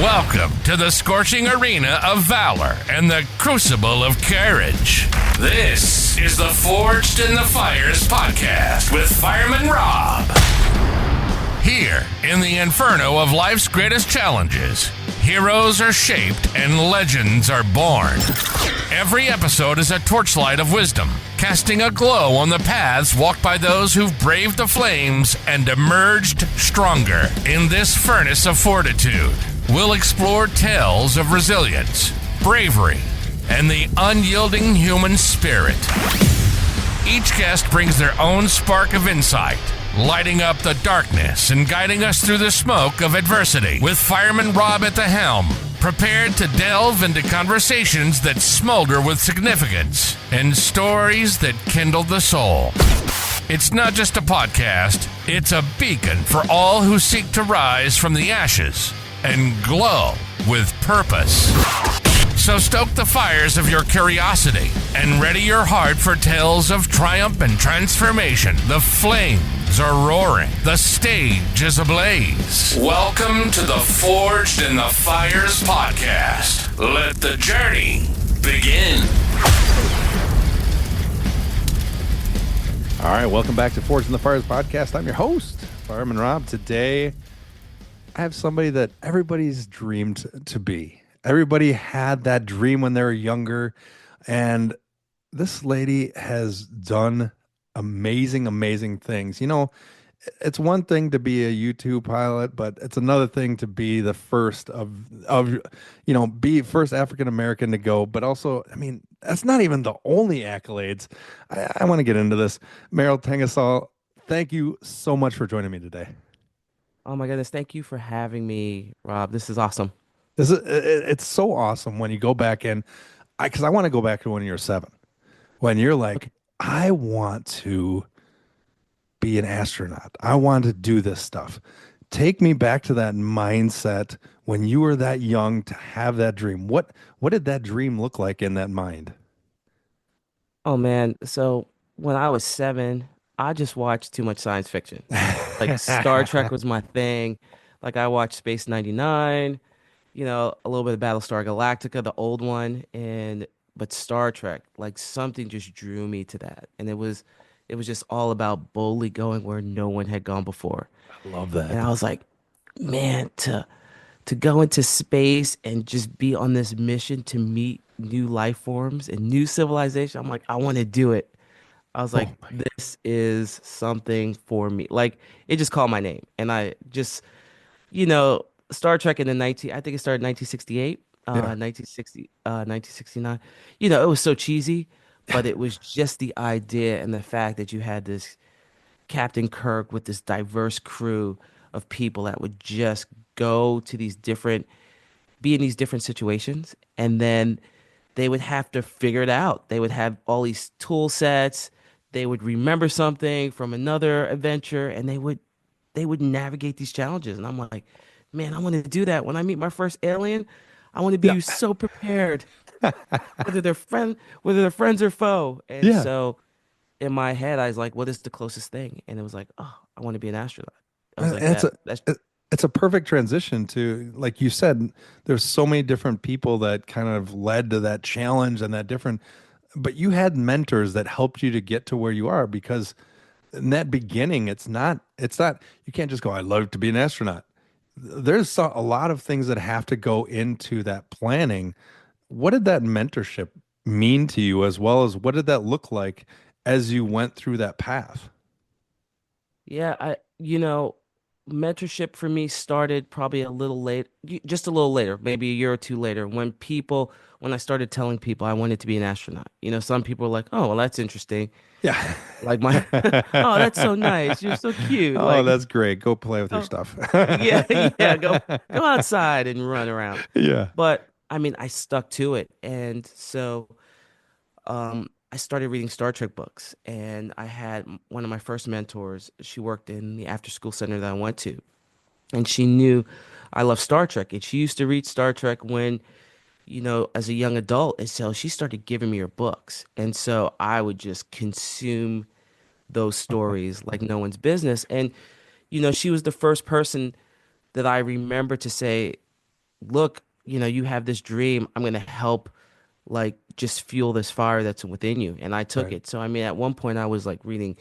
Welcome to the scorching arena of valor and the crucible of courage. This is the Forged in the Fires podcast with Fireman Rob. Here, in the inferno of life's greatest challenges, heroes are shaped and legends are born. Every episode is a torchlight of wisdom, casting a glow on the paths walked by those who've braved the flames and emerged stronger. In this furnace of fortitude, we'll explore tales of resilience, bravery, and the unyielding human spirit. Each guest brings their own spark of insight, lighting up the darkness and guiding us through the smoke of adversity. With Fireman Rob at the helm, prepared to delve into conversations that smolder with significance and stories that kindle the soul. It's not just a podcast, it's a beacon for all who seek to rise from the ashes and glow with purpose. So stoke the fires of your curiosity and ready your heart for tales of triumph and transformation. The flames are roaring. The stage is ablaze. Welcome to the Forged in the Fires podcast. Let the journey begin. All right, welcome back to Forged in the Fires podcast. I'm your host, Fireman Rob. Today, I have somebody that everybody's dreamed to be. Everybody had that dream when they were younger, and this lady has done amazing things. You know, it's one thing to be a YouTube pilot, but it's another thing to be the first be first African American to go. But also, I mean, that's not even the only accolades. I want to get into this. Merryl Tengesdal, thank you so much for joining me today. Oh my goodness, thank you for having me, Rob. This is awesome. It's so awesome when you go back in, because I want to go back to when you're 7, when you're like, I want to be an astronaut. I want to do this stuff. Take me back to that mindset when you were that young to have that dream. What did that dream look like in that mind? Oh man, so when I was 7, I just watched too much science fiction. Like Star Trek was my thing. Like I watched Space 99. You know, a little bit of Battlestar Galactica, the old one, but Star Trek, like something just drew me to that. And it was just all about boldly going where no one had gone before. I love that. And I was like, man, to go into space and just be on this mission to meet new life forms and new civilization. I'm like, I want to do it. I was like, this is something for me. Like it just called my name. And I just, Star Trek in I think it started in 1968, 1969. You know, it was so cheesy, but it was just the idea and the fact that you had this Captain Kirk with this diverse crew of people that would just go to be in these different situations, and then they would have to figure it out. They would have all these tool sets. They would remember something from another adventure, and they would navigate these challenges. And I'm like, man, I want to do that. When I meet my first alien, I want to be so prepared, whether they're friends or foe. And so in my head, I was like, what is the closest thing? And it was like, oh, I want to be an astronaut. I was like, it's a perfect transition to, like you said, there's so many different people that kind of led to that challenge and that but you had mentors that helped you to get to where you are, because in that beginning, it's not, you can't just go, I'd love to be an astronaut. There's a lot of things that have to go into that planning. What did that mentorship mean to you, as well as what did that look like as you went through that path? Yeah, mentorship for me started probably just a little later, maybe a year or two later, when I started telling people I wanted to be an astronaut. You know, some people were like, oh, well, that's interesting. Yeah. Like oh, that's so nice. You're so cute. Oh, like, that's great. Go play with your stuff. yeah, go outside and run around. Yeah. But I mean, I stuck to it. And so I started reading Star Trek books, and I had one of my first mentors. She worked in the after school center that I went to, and she knew I love Star Trek, and she used to read Star Trek when, as a young adult. And so she started giving me her books, and so I would just consume those stories like no one's business. And she was the first person that I remember to say, look, you have this dream. I'm going to help like just fuel this fire that's within you. And I took Right. it. So I mean, at one point I was like reading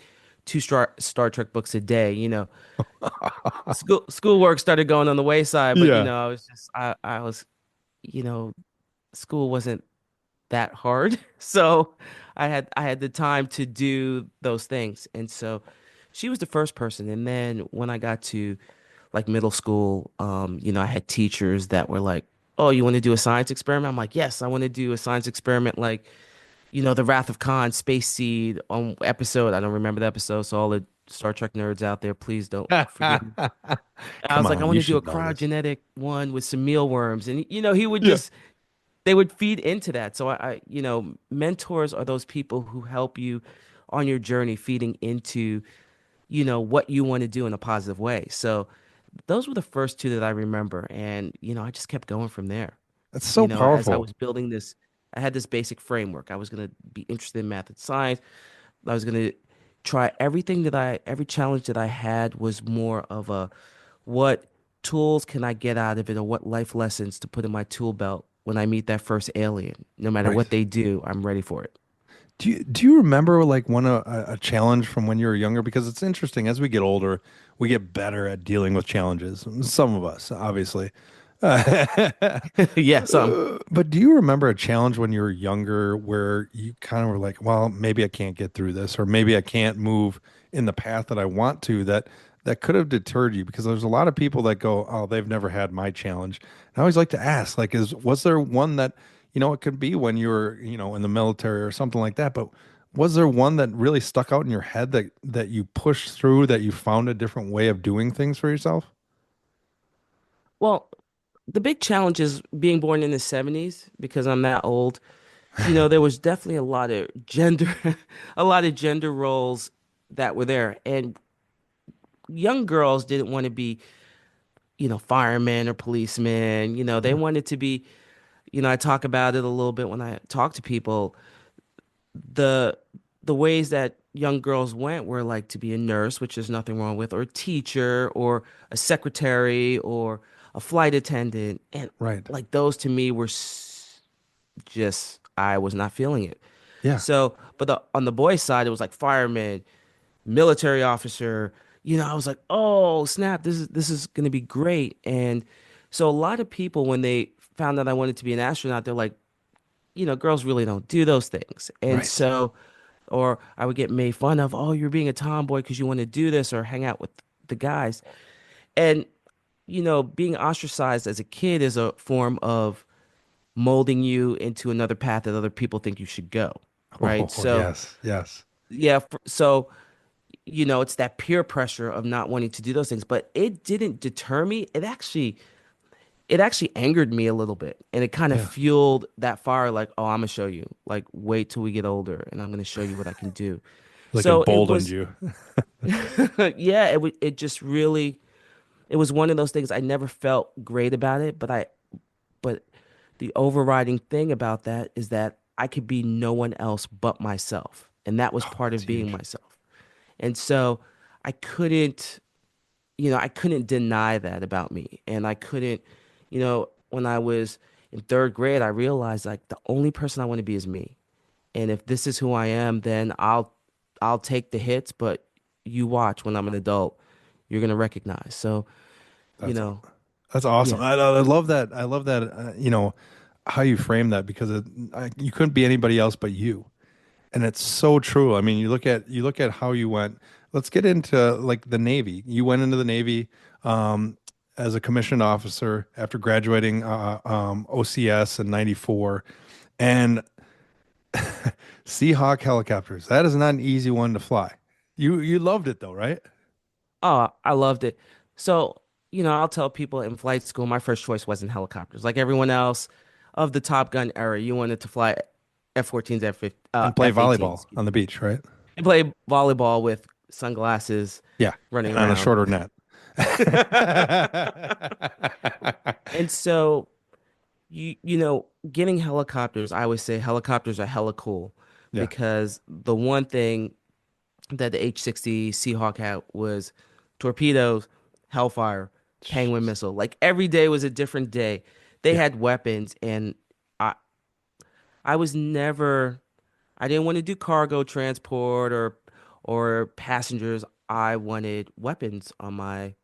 two Star Trek books a day. Schoolwork started going on the wayside, but Yeah. I was just I was, you know, school wasn't that hard. So I had the time to do those things. And so she was the first person. And then when I got to like middle school, I had teachers that were like, "Oh, you want to do a science experiment?" I'm like, "Yes, I want to do a science experiment like, the Wrath of Khan, Space Seed on episode." I don't remember the episode, so all the Star Trek nerds out there, please don't forgive me. I Come was like, I on, want you to do a should know this. cryogenetic one with some mealworms. And, he would Yeah. just, they would feed into that. So mentors are those people who help you on your journey, feeding into, what you want to do in a positive way. So those were the first two that I remember. And, I just kept going from there. That's so As I powerful. was building this, I had this basic framework. I was going to be interested in math and science. I was going to try every challenge that I had was more of a, what tools can I get out of it, or what life lessons to put in my tool belt when I meet that first alien. No matter Right. what they do, I'm ready for it. Do you remember like one a challenge from when you were younger? Because it's interesting as we get older, we get better at dealing with challenges. Some of us, obviously. Yeah, some. But do you remember a challenge when you were younger where you kind of were like, well, maybe I can't get through this, or maybe I can't move in the path that I want to, that could have deterred you? Because there's a lot of people that go, oh, they've never had my challenge. And I always like to ask, like, was there one that, it could be when you were, in the military or something like that, but was there one that really stuck out in your head that you pushed through, that you found a different way of doing things for yourself? Well, the big challenge is being born in the 70s because I'm that old. There was definitely a lot of gender, a lot of gender roles that were there. And young girls didn't want to be, firemen or policemen. They Yeah. wanted to be, I talk about it a little bit when I talk to people. The the ways that young girls went were like to be a nurse, which there's nothing wrong with, or a teacher, or a secretary, or a flight attendant. And Right. like those to me were just, I was not feeling it. Yeah. So, but on the boys' side, it was like fireman, military officer. I was like, oh snap, this is gonna be great. And so a lot of people, when they found out I wanted to be an astronaut, they're like, girls really don't do those things. And Right. so, or I would get made fun of, oh, you're being a tomboy because you want to do this or hang out with the guys. And, being ostracized as a kid is a form of molding you into another path that other people think you should go. Right. Oh, So, yes. Yes. yeah. So, it's that peer pressure of not wanting to do those things, but it didn't deter me. It actually angered me a little bit, and it kind of Yeah. fueled that fire, like, oh, I'm gonna show you, like, wait till we get older and I'm gonna show you what I can do. Like So it emboldened was you. yeah, it just really, it was one of those things. I never felt great about it, but the overriding thing about that is that I could be no one else but myself, and that was Oh, part that's of being huge. myself. And so I couldn't, I couldn't deny that about me. And I couldn't, when I was in third grade, I realized like the only person I want to be is me. And if this is who I am, then I'll take the hits, but you watch when I'm an adult, you're gonna recognize. So, you That's know, that's awesome. yeah. I love that. I love that. How you frame that because you couldn't be anybody else but you, and it's so true. I mean, you look at how you went. Let's get into like the Navy. You went into the Navy as a commissioned officer after graduating OCS in '94, and Seahawk helicopters. That is not an easy one to fly. You loved it though, right? Oh, I loved it. So, I'll tell people in flight school, my first choice wasn't helicopters. Like everyone else of the Top Gun era, you wanted to fly F-14s, And play F-18s, volleyball excuse on the me, beach, right? and play volleyball with sunglasses, Yeah, running and on a around. shorter net. And so, getting helicopters, I always say helicopters are hella cool Yeah. because the one thing that the H-60 Seahawk had was torpedoes, Hellfire, Penguin Jeez. missile. Like every day was a different day. they Yeah. had weapons, and I I was never I didn't want to do cargo transport or passengers. I wanted weapons on my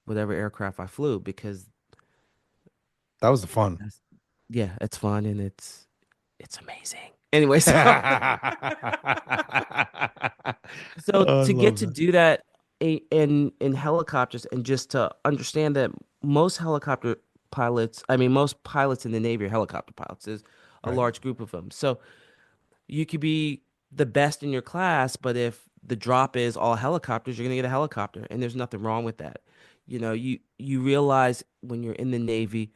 whatever aircraft I flew because That was the fun. that's, yeah, it's fun and it's amazing. Anyway, so so Oh, I to get love to that. do that in helicopters and just to understand that most helicopter pilots, I mean most pilots in the Navy are helicopter pilots. There's a Right. large group of them. So you could be the best in your class, but if the drop is all helicopters, you're gonna get a helicopter, and there's nothing wrong with that. You realize when you're in the Navy,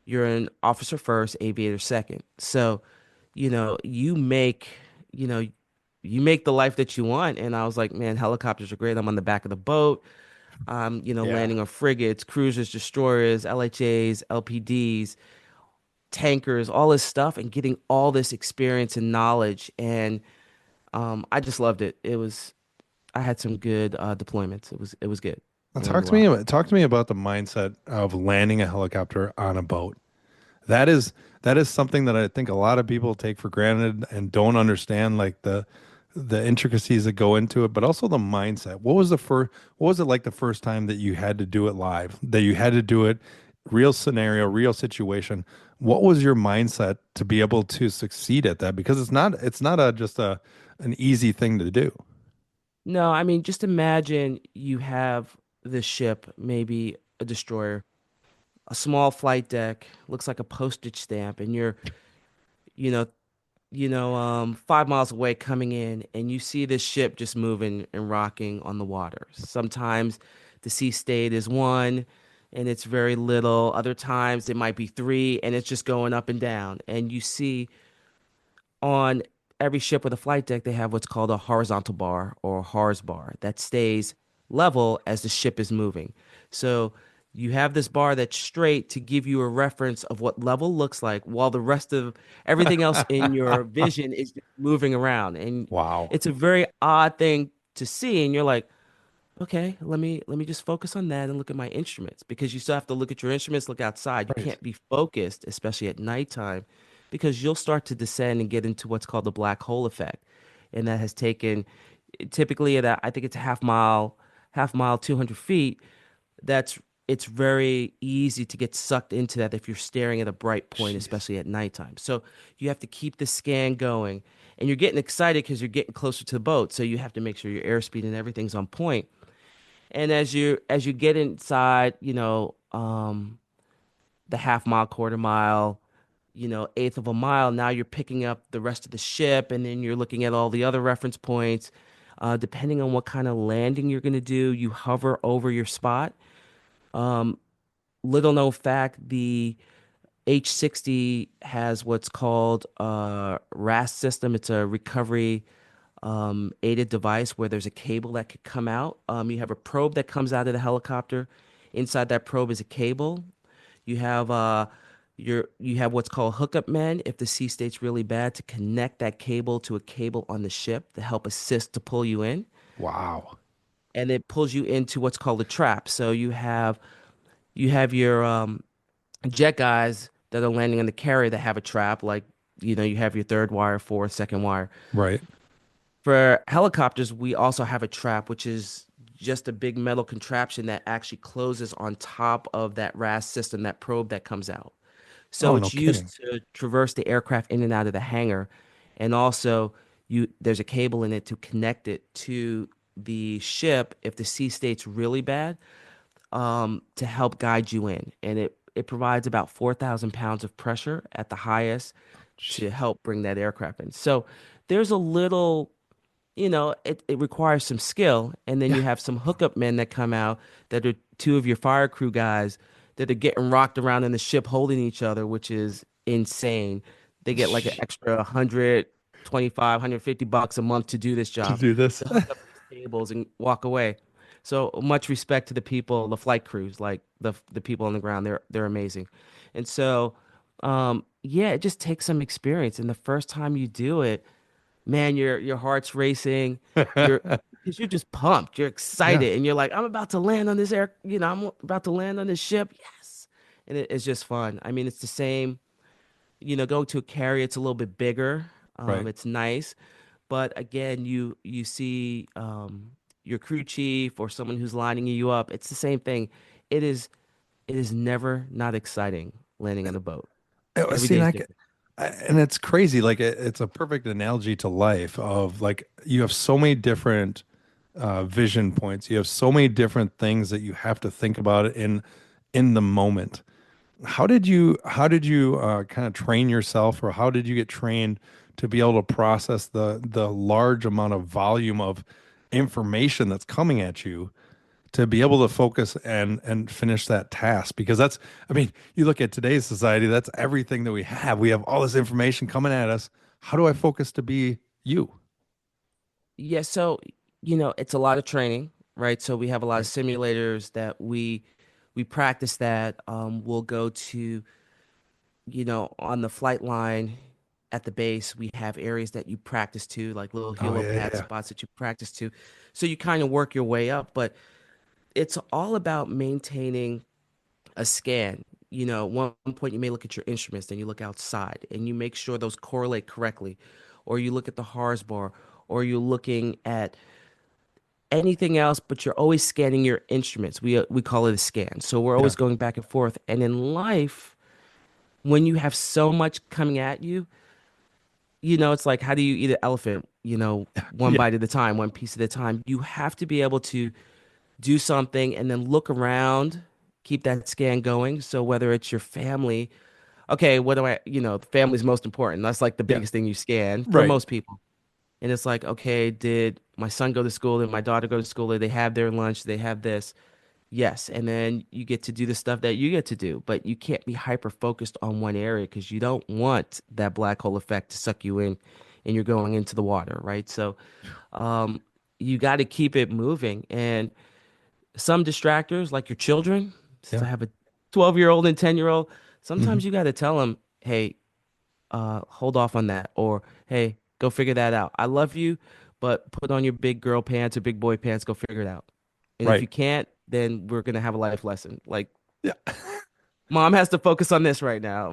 you're an officer first, aviator second. So, you make, you know, you make the life that you want. And I was like, man, helicopters are great. I'm on the back of the boat. Yeah. Landing on frigates, cruisers, destroyers, LHAs, LPDs, tankers, all this stuff, and getting all this experience and knowledge. And I just loved it. I had some good deployments. It was good. Now I learned a lot. talk to me about the mindset of landing a helicopter on a boat. That is that is something that I think a lot of people take for granted and don't understand, like the intricacies that go into it, but also the mindset. What was it like the first time that you had to do it live, that you had to do it real scenario, real situation? What was your mindset to be able to succeed at that? Because it's not a just a an easy thing to do. No, I mean, just imagine you have this ship, maybe a destroyer, a small flight deck, looks like a postage stamp, and you're, you know, 5 miles away coming in, and you see this ship just moving and rocking on the water. Sometimes the sea state is one, and it's very little. Other times it might be three, and it's just going up and down. And you see on every ship with a flight deck, they have what's called a horizontal bar or a HARS bar that stays level as the ship is moving. So you have this bar that's straight to give you a reference of what level looks like while the rest of everything else in your vision is moving around. And Wow. it's a very odd thing to see. And you're like, okay, let me just focus on that and look at my instruments because you still have to look at your instruments, look outside. You Right. can't be focused, especially at nighttime, because you'll start to descend and get into what's called the black hole effect. And that has taken typically at I think it's a half mile, 200 feet. That's it's very easy to get sucked into that if you're staring at a bright point, Jeez. especially at nighttime. So you have to keep the scan going, and you're getting excited because you're getting closer to the boat. So you have to make sure your airspeed and everything's on point. And as you get inside, the half mile, quarter mile, eighth of a mile, now you're picking up the rest of the ship, and then you're looking at all the other reference points. Depending on what kind of landing you're going to do, you hover over your spot. Little known fact, the H-60 has what's called a RAS system. It's a recovery aided device where there's a cable that could come out. You have a probe that comes out of the helicopter. Inside that probe is a cable. You have you have what's called hookup men if the sea state's really bad to connect that cable to a cable on the ship to help assist to pull you in. Wow. And it pulls you into what's called a trap. So you have your jet guys that are landing on the carrier that have a trap, like you have your third wire, fourth, second wire. Right. For helicopters, we also have a trap, which is just a big metal contraption that actually closes on top of that RAS system, that probe that comes out. So Oh, no it's kidding. used to traverse the aircraft in and out of the hangar. And also there's a cable in it to connect it to the ship if the sea state's really bad, to help guide you in. And it provides about 4,000 pounds of pressure at the highest to Jeez. help bring that aircraft in. So there's a little, it requires some skill. And then Yeah. you have some hookup men that come out that are two of your fire crew guys that are getting rocked around in the ship holding each other, which is insane. They get like an extra 125, $150 a month to do this To job, do this. to hook up these cables and walk away. So much respect to the people, the flight crews, like the people on the ground. They're amazing. And so yeah, it just takes some experience. And the first time you do it, man, your heart's racing. You're because you're just pumped. You're Yeah. excited, and you're like, I'm about to land on this I'm about to land on this ship. Yes. and it's just fun. I mean, it's the same. Going to a carrier, it's a little bit bigger. Right. It's nice, but again, you see your crew chief or someone who's lining you up. It's the same thing. It is it is never not exciting landing on a boat. Every See, day and is different. and it's crazy. Like it's a perfect analogy to life of like you have so many different vision points. You have so many different things that you have to think about in the moment. How did you kind of train yourself, or how did you get trained to be able to process the large amount of volume of information that's coming at you to be able to focus and finish that task? Because that's, I mean, you look at today's society, that's everything that we have. We have all this information coming at us. How do I focus to be you? Yeah, so it's a lot of training, right? So we have a lot of Right. simulators that we practice that. We'll go to, on the flight line at the base, we have areas that you practice to, like little Oh yeah, yeah, helipad yeah. spots that you practice to. So you kind of work your way up, but it's all about maintaining a scan. One point you may look at your instruments, then you look outside and you make sure those correlate correctly, or you look at the HARS bar, or you're looking at anything else, but you're always scanning your instruments. We call it a scan. So we're Yeah. always going back and forth. And in life, when you have so much coming at you, it's like how do you eat an elephant? One Yeah. bite at a time, one piece at a time. You have to be able to do something and then look around, keep that scan going. So whether it's your family, okay, what do I, the family's most important. That's like the Yeah. biggest thing you scan for Right. most people. And it's like, okay, did my son go to school? Did my daughter go to school? Did they have their lunch? Did they have this? Yes. And then you get to do the stuff that you get to do, but you can't be hyper focused on one area because you don't want that black hole effect to suck you in and you're going into the water, right? So um, you got to keep it moving. And some distractors, like your children, since Yeah. I have a 12-year-old and 10-year-old, Hmm. sometimes you got to tell them, hey, hold off on that, or hey, go figure that out. I love you, but put on your big girl pants or big boy pants, go figure it out. And if Right. you can't, then we're gonna have a life lesson. Like Yeah. mom has to focus on this right now.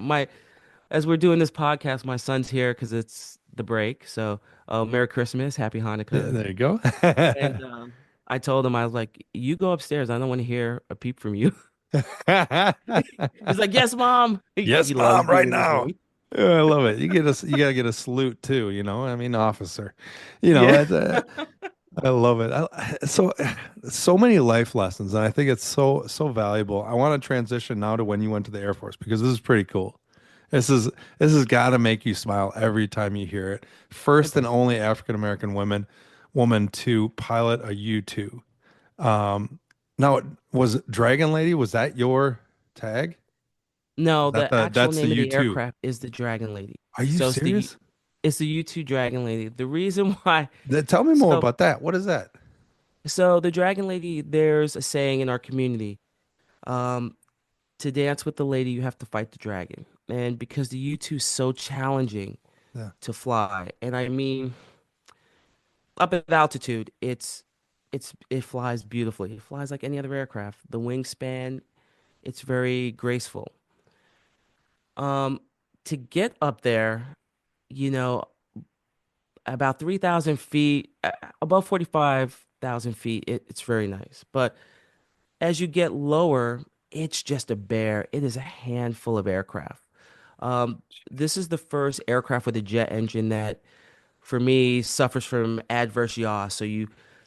As we're doing this podcast, my son's here because it's the break. So, Merry Christmas, Happy Hanukkah. There you go. And I told him I was like, you go upstairs. I don't want to hear a peep from you. He's like, yes, mom. He Yes, loves mom, right being in his now. voice. Yeah, I love it. You gotta get a salute too, I mean, officer. You know, Yeah. it's, I love it. So many life lessons, and I think it's so valuable. I want to transition now to when you went to the Air Force because this is pretty cool. This has got to make you smile every time you hear it. First and Okay. only African American woman to pilot a U-2. Um, Now, was Dragon Lady, was that your tag? No, Is that the actual that's the name of the U-2? aircraft is the Dragon Lady. Are you So serious? it's the U-2 Dragon Lady. The reason why, Tell me more so about that. What is that? so the Dragon Lady, there's a saying in our community, um, to dance with the lady, you have to fight the dragon. And because the U-2 is so challenging Yeah. to fly, and I mean, up at altitude, it flies beautifully. It flies like any other aircraft. The wingspan, it's very graceful. Um, to get up there, you know, about 3,000 feet, above 45,000 feet, it's very nice. But as you get lower, it's just a bear. It is a handful of aircraft. This is the first aircraft with a jet engine that, for me, suffers from adverse yaw.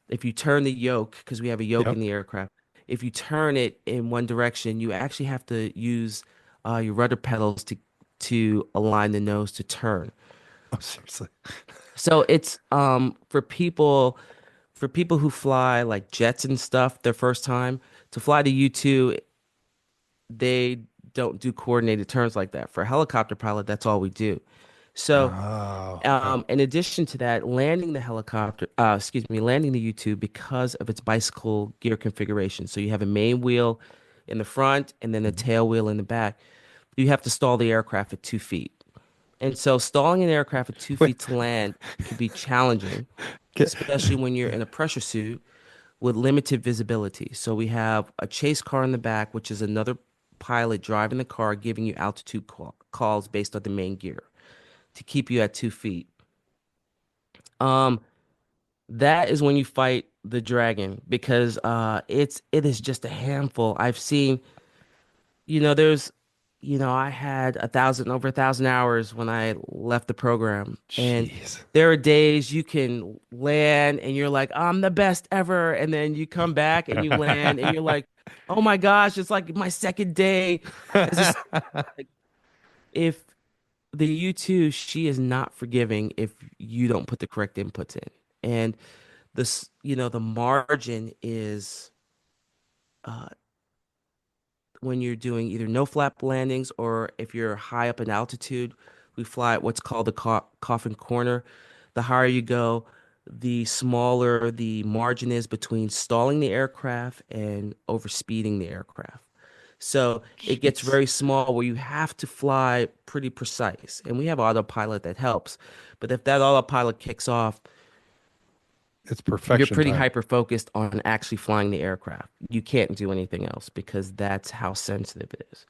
If you turn the yoke, because we have a yoke Yep. in the aircraft, if you turn it in one direction, you actually have to use your rudder pedals to align the nose to turn. Oh, seriously. So it's for people who fly like jets and stuff their first time to fly the U-2, they don't do coordinated turns like that. For a helicopter pilot, that's all we do. So Oh, okay. in addition to that, landing the U-2 because of its bicycle gear configuration. So you have a main wheel in the front and then a Mhm. tail wheel in the back. You have to stall the aircraft at 2 feet. And so stalling an aircraft at two Wait. feet to land can be challenging, Get, especially when you're in a pressure suit with limited visibility. So we have a chase car in the back, which is another pilot driving the car, giving you altitude calls based on the main gear to keep you at 2 feet. Um, that is when you fight the dragon because it is just a handful. I've seen, there's, I had over 1,000 hours when I left the program, and Jeez. there are days you can land and you're like, I'm the best ever, and then you come back and you land and you're like, oh my gosh, it's like my second day as a like, if the U2, she is not forgiving if you don't put the correct inputs in. And the margin is uh, when you're doing either no flap landings or if you're high up in altitude, we fly at what's called the coffin corner. The higher you go, the smaller the margin is between stalling the aircraft and overspeeding the aircraft. So it gets Jeez. very small where you have to fly pretty precise. And we have autopilot that helps. But if that autopilot kicks off, It's you're perfection pretty time. hyper focused on actually flying the aircraft. You can't do anything else because that's how sensitive it is.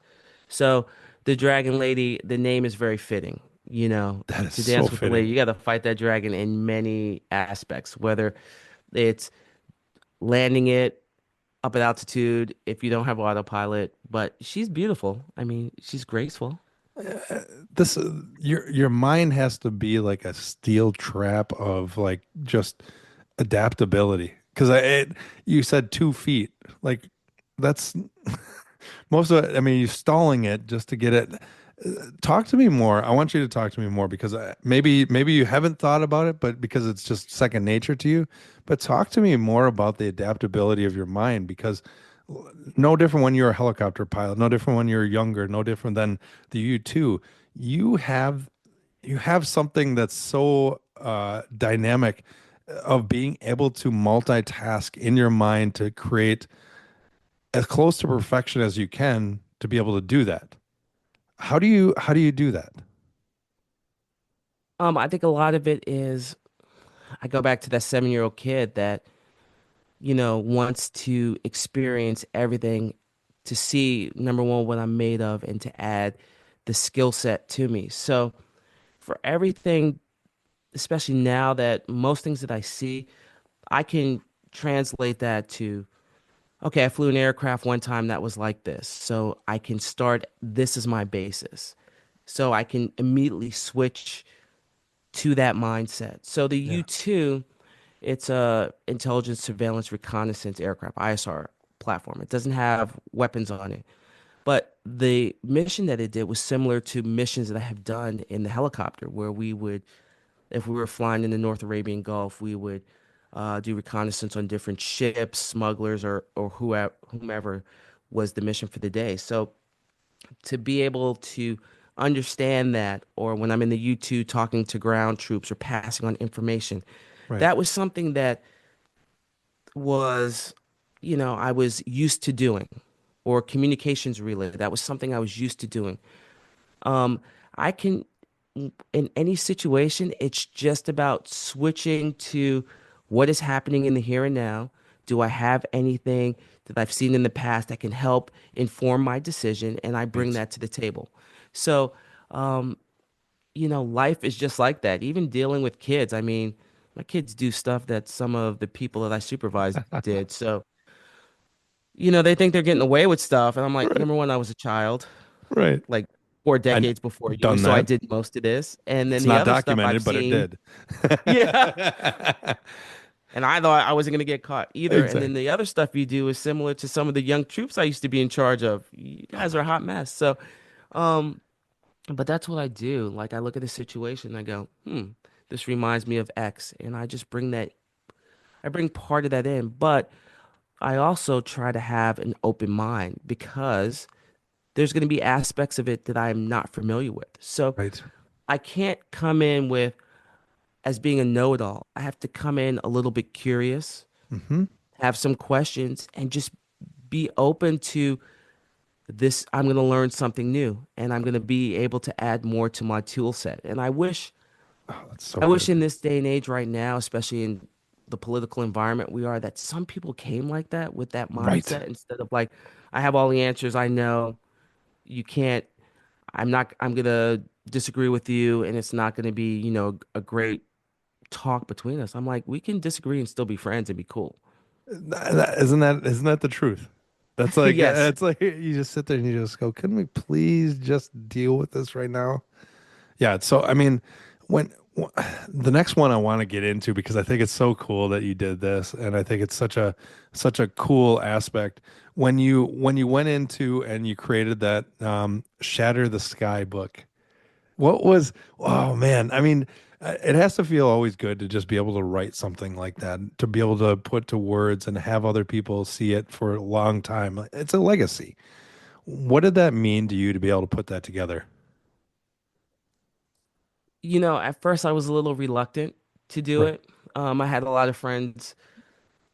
So the Dragon Lady, the name is very fitting. That is To so dance with the lady, fitting. you got to fight that dragon in many aspects, whether it's landing it up at altitude if you don't have autopilot. But she's beautiful. I mean, she's graceful. This your mind has to be like a steel trap of like just adaptability. Because you said 2 feet, like that's most of it. I mean, you're stalling it just to get it. Talk to me more. I want you to talk to me more because maybe you haven't thought about it, but because it's just second nature to you. But talk to me more about the adaptability of your mind because no different when you're a helicopter pilot, no different when you're younger, no different than the U2. You have you have something that's so dynamic of being able to multitask in your mind to create as close to perfection as you can to be able to do that. How do you do that? I think a lot of it is I go back to that 7-year-old kid that wants to experience everything to see, number one, what I'm made of and to add the skill set to me. So for everything, especially now that most things that I see, I can translate that to, okay, I flew an aircraft one time that was like this. So I can start, this is my basis. So I can immediately switch to that mindset. So the Yeah. U-2, it's a intelligence, surveillance, reconnaissance aircraft, ISR platform. It doesn't have weapons on it. But the mission that it did was similar to missions that I have done in the helicopter, where we would, if we were flying in the North Arabian Gulf, we would do reconnaissance on different ships, smugglers, or whomever was the mission for the day. So to be able to understand that, or when I'm in the U2 talking to ground troops or passing on information, Right. that was something that was, I was used to doing, or communications relay. That was something I was used to doing. Um, I can, in any situation, it's just about switching to what is happening in the here and now. Do I have anything that I've seen in the past that can help inform my decision? And I bring Right. that to the table. So, um, life is just like that. Even dealing with kids. I mean, my kids do stuff that some of the people that I supervised did. So, they think they're getting away with stuff. And I'm like, Right. number one, I was a child, Right. like 4 decades I've before you. done So I that. did most of this. And then It's the not other stuff I've documented, but it seen, did. yeah. And I thought I wasn't going to get caught either. And then Exactly. the other stuff you do is similar to some of the young troops I used to be in charge of. You guys are a hot mess. So, um, but that's what I do. Like I look at the situation and I go, this reminds me of X. And I just I bring part of that in. But I also try to have an open mind because there's going to be aspects of it that I'm not familiar with. So Right. I can't come in with as being a know-it-all. I have to come in a little bit curious, Hmm. have some questions, and just be open to this. I'm going to learn something new, and I'm going to be able to add more to my tool set. And Oh, that's so I wish good. in this day and age right now, especially in the political environment we are, that some people came like that with that Right. mindset instead of like, I have all the answers, I know. you can't, I'm gonna disagree with you, and it's not gonna be, a great talk between us. I'm like, we can disagree and still be friends and be cool. Isn't that the truth? That's like Yes. it's like you just sit there and you just go, "Can we please just deal with this right now?" Yeah. So I mean, when the next one I want to get into because I think it's so cool that you did this, and I think it's such a cool aspect when you went into and you created that Shatter the Sky book. What was, oh man, I mean, it has to feel always good to just be able to write something like that, to be able to put to words and have other people see it for a long time. It's a legacy. What did that mean to you to be able to put that together? At first I was a little reluctant to do Right. it. I had a lot of friends,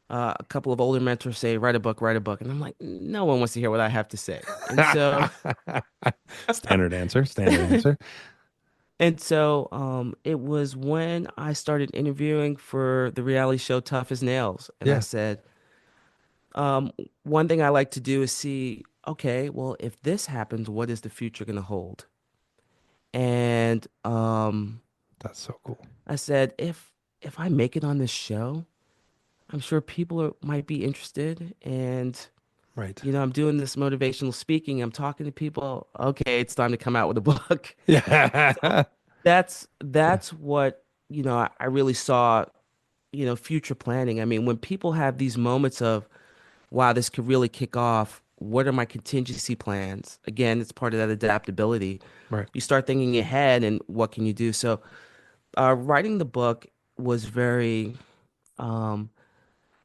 a couple of older mentors say, write a book. And I'm like, no one wants to hear what I have to say. And so, Standard answer, standard answer. it was when I started interviewing for the reality show Tough as Nails. And I Yeah, said, one thing I like to do is see, okay, well, if this happens, what is the future going to hold? And that's so cool. I said, if I make it on this show, I'm sure people might be interested. And Right. I'm doing this motivational speaking. I'm talking to people. Okay, it's time to come out with a book. So Yeah. that's what I really saw. Future planning. I mean, when people have these moments of, wow, this could really kick off. What are my contingency plans? Again, it's part of that adaptability. Right. You start thinking ahead and what can you do? So, writing the book was very, um,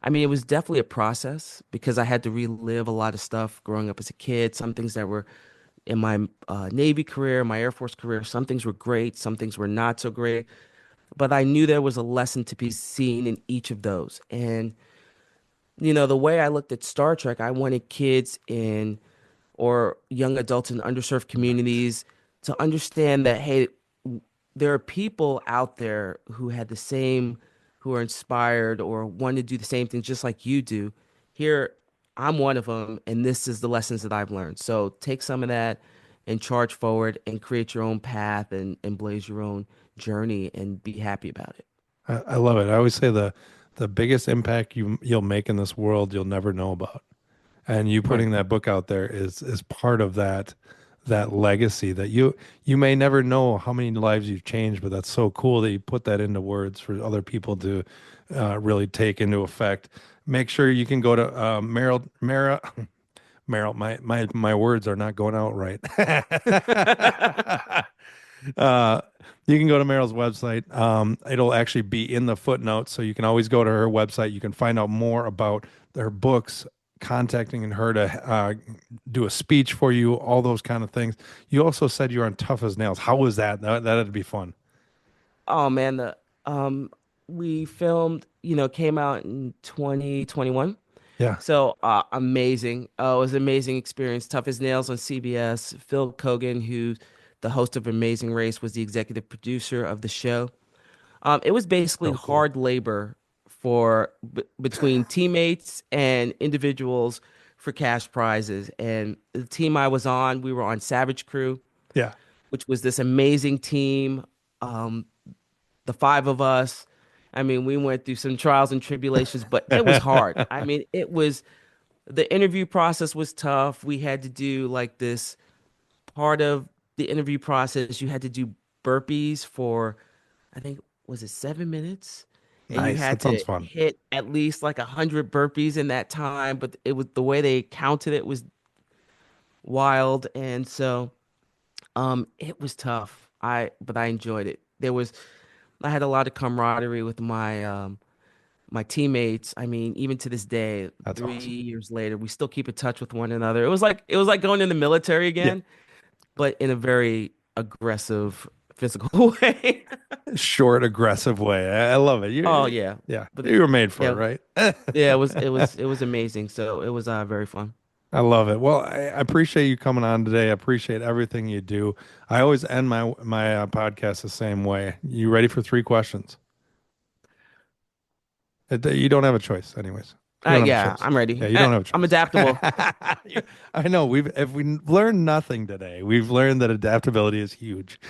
I mean, it was definitely a process because I had to relive a lot of stuff growing up as a kid. Some things that were in my Navy career, my Air Force career, some things were great, some things were not so great. But I knew there was a lesson to be seen in each of those. And, the way I looked at Star Trek, I wanted kids in or young adults in underserved Right. communities to understand that, hey, there are people out there who had the same, who are inspired or want to do the same thing just like you do. Here, I'm one of them, and this is the lessons that I've learned. So take some of that and charge forward and create your own path and blaze your own journey and be happy about it. I love it. I always say the biggest impact you'll make in this world you'll never know about. And you Right. putting that book out there is part of that legacy that you may never know how many lives you've changed, but that's so cool that you put that into words for other people to really take into effect. Make sure you can go to Merrill. My words are not going out right. Uh, you can go to Meryl's website. It'll actually be in the footnotes, so you can always go to her website. You can find out more about her books, contacting her to do a speech for you, all those kind of things. You also said you're on Tough as Nails. How was that? That'd be fun. Oh man, the we filmed, came out in 2021. Yeah. So amazing. It was an amazing experience. Tough as Nails on CBS. Phil Kogan, who the host of Amazing Race, was the executive producer of the show. It was basically So cool. hard labor for between teammates and individuals for cash prizes. And the team I was on, we were on Savage Crew, Yeah. which was this amazing team. Um, the five of us. I mean, we went through some trials and tribulations, but it was hard. I mean, the interview process was tough. We had to do like this part of the interview process. You had to do burpees for, I think, was it 7 minutes? And you Nice. had That sounds to fun. hit at least like 100 burpees in that time. But it was the way they counted it was wild. And so, it was tough. But I enjoyed it. I had a lot of camaraderie with my teammates. I mean, even to this day, That's three awesome. years later, we still keep in touch with one another. It was like going in the military Yeah. again, but in a very aggressive, physical way. Short, aggressive way. I love it. Oh yeah, Yeah. but You were made for yeah, it, right? yeah, it was amazing. So it was very fun. I love it. Well, I appreciate you coming on today. I appreciate everything you do. I always end my podcast the same way. You ready for three questions? You don't have a choice, anyways. You don't have a Yeah, choice. I'm ready. Yeah, you don't have a I'm choice. adaptable. I know. If we learned nothing today, we've learned that adaptability is huge.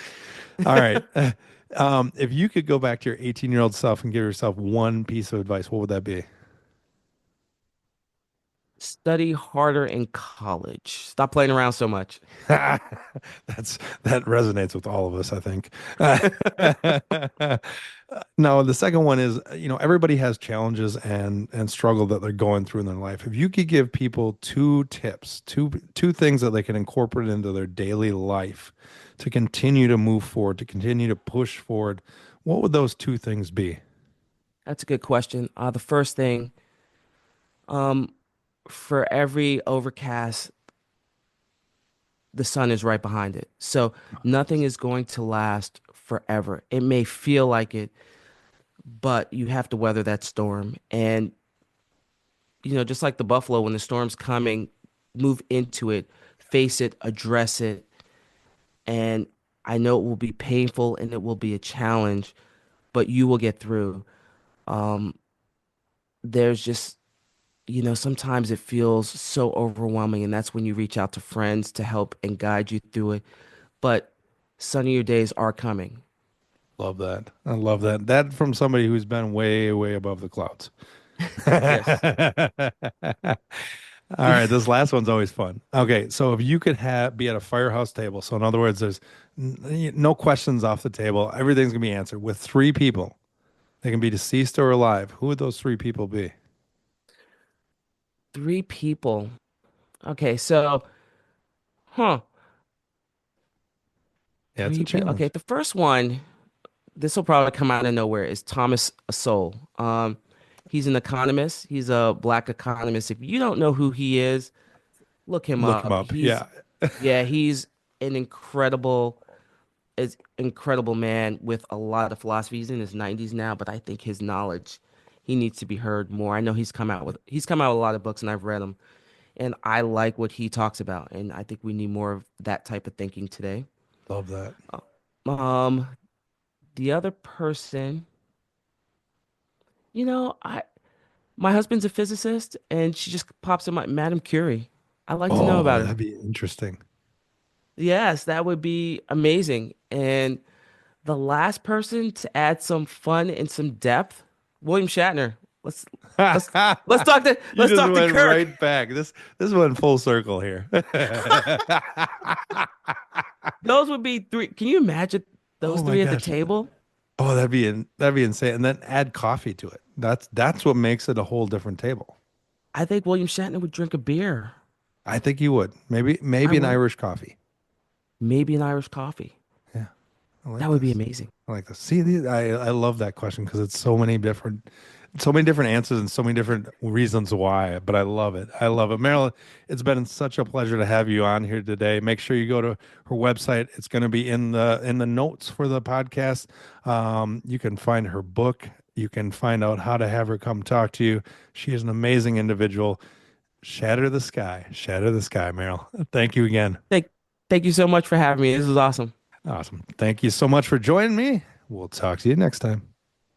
All right. If you could go back to your 18-year-old self and give yourself one piece of advice, what would that be? Study harder in college. Stop playing around so much. That resonates with all of us, I think. No, the second one is, everybody has challenges and struggle that they're going through in their life. If you could give people two tips, two things that they can incorporate into their daily life to continue to move forward, to continue to push forward, what would those two things be? That's a good question. The first thing, for every overcast, the sun is right behind it. So nothing is going to last forever. It may feel like it, but you have to weather that storm. And, just like the buffalo, when the storm's coming, move into it, face it, address it. And I know it will be painful and it will be a challenge, but you will get through. Um, there's just, sometimes it feels so overwhelming, and that's when you reach out to friends to help and guide you through it. But sunnier days are coming. Love that. I love that. That from somebody who's been way, way above the clouds. Yes. All right, this last one's always fun. Okay, so if you could have be at a firehouse table, so in other words, there's no questions off the table, everything's gonna be answered with three people. They can be deceased or alive. Who would those three people be? Three people. Okay, so, huh, Yeah, it's a three people. Okay, challenge. the first one, this will probably come out of nowhere, is Thomas Sowell. He's an economist. He's a black economist. If you don't know who he is, look him Look them up. up. Yeah, He's an incredible man with a lot of philosophy. He's in his 90s now, but I think his knowledge, he needs to be heard more. I know he's come out with a lot of books, and I've read them, and I like what he talks about, and I think we need more of that type of thinking today. love that. Um, the other person, I my husband's a physicist, and she just pops in my Madame Curie. I like to know Oh, about her. that'd be interesting. Yes, that would be amazing. And the last person to add some fun and some depth, William Shatner. Let's let's let's talk to You let's just talk to went Kirk. right back. This went full circle here. Those would be three. Can you imagine those Oh my three at the gosh. table? Oh, that'd be insane. And then add coffee to it. That's what makes it a whole different table. I think William Shatner would drink a beer, I think you would. Maybe I an would. Irish coffee. Maybe an Irish coffee. Yeah, I like That would be this. amazing. I like this. See, I love that question because it's so many different answers and so many different reasons why. But I love it. I love it, Marilyn. It's been such a pleasure to have you on here today. Make sure you go to her website. It's going to be in the notes for the podcast. You can find her book. You can find out how to have her come talk to you. She is an amazing individual. Shatter the sky, Meryl. Thank you again. Thank you so much for having me. This is awesome. Awesome. Thank you so much for joining me. We'll talk to you next time.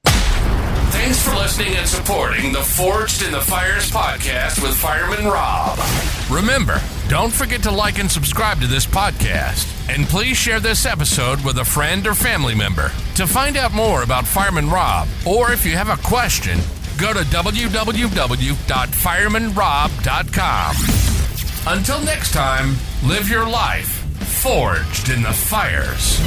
Thanks for listening and supporting the Forged in the Fires podcast with Fireman Rob. Remember, don't forget to like and subscribe to this podcast. And please share this episode with a friend or family member. To find out more about Fireman Rob, or if you have a question, go to www.firemanrob.com. Until next time, live your life forged in the fires.